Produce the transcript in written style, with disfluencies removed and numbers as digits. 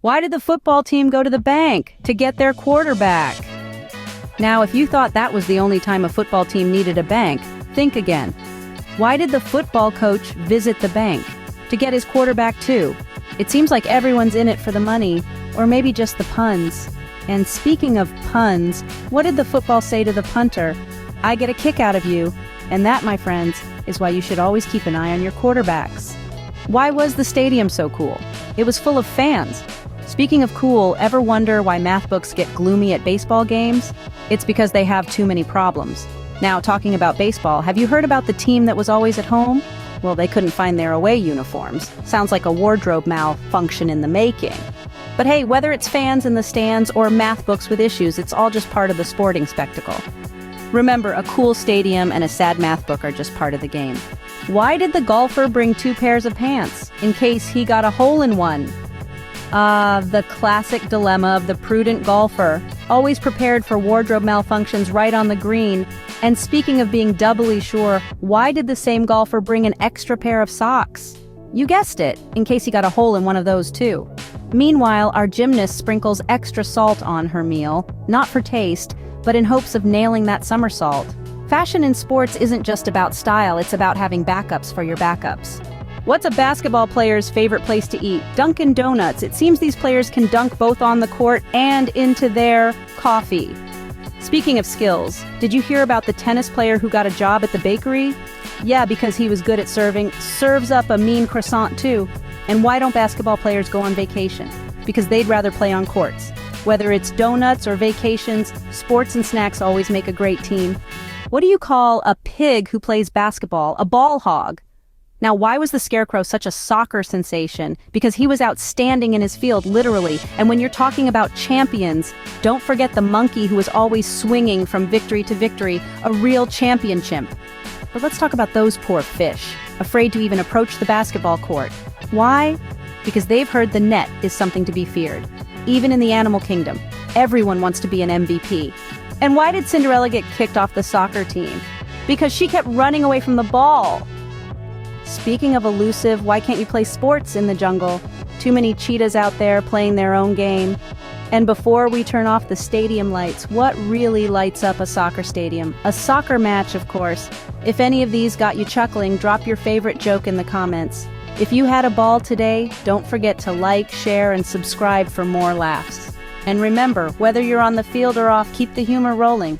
Why did the football team go to the bank? To get their quarterback. Now, if you thought that was the only time a football team needed a bank, think again. Why did the football coach visit the bank? To get his quarterback too. It seems like everyone's in it for the money, or maybe just the puns. And speaking of puns, what did the football say to the punter? I get a kick out of you. And that, my friends, is why you should always keep an eye on your quarterbacks. Why was the stadium so cool? It was full of fans. Speaking of cool, ever wonder why math books get gloomy at baseball games? It's because they have too many problems. Now, talking about baseball, have you heard about the team that was always at home? Well, they couldn't find their away uniforms. Sounds like a wardrobe malfunction in the making. But hey, whether it's fans in the stands or math books with issues, it's all just part of the sporting spectacle. Remember, a cool stadium and a sad math book are just part of the game. Why did the golfer bring 2 pairs of pants? In case he got a hole-in-one. The classic dilemma of the prudent golfer, always prepared for wardrobe malfunctions right on the green. And speaking of being doubly sure, why did the same golfer bring an extra pair of socks? You guessed it, in case he got a hole in one of those too. Meanwhile, our gymnast sprinkles extra salt on her meal, not for taste, but in hopes of nailing that somersault. Fashion in sports isn't just about style, it's about having backups for your backups. What's a basketball player's favorite place to eat? Dunkin' Donuts. It seems these players can dunk both on the court and into their coffee. Speaking of skills, did you hear about the tennis player who got a job at the bakery? Yeah, because he was good at serving, serves up a mean croissant too. And why don't basketball players go on vacation? Because they'd rather play on courts. Whether it's donuts or vacations, sports and snacks always make a great team. What do you call a pig who plays basketball? A ball hog. Now, why was the Scarecrow such a soccer sensation? Because he was outstanding in his field, literally. And when you're talking about champions, don't forget the monkey who was always swinging from victory to victory, a real champion chimp. But let's talk about those poor fish, afraid to even approach the basketball court. Why? Because they've heard the net is something to be feared. Even in the animal kingdom, everyone wants to be an MVP. And why did Cinderella get kicked off the soccer team? Because she kept running away from the ball. Speaking of elusive, why can't you play sports in the jungle? Too many cheetahs out there playing their own game. And before we turn off the stadium lights, what really lights up a soccer stadium? A soccer match, of course. If any of these got you chuckling, drop your favorite joke in the comments. If you had a ball today, don't forget to like, share, and subscribe for more laughs. And remember, whether you're on the field or off, keep the humor rolling.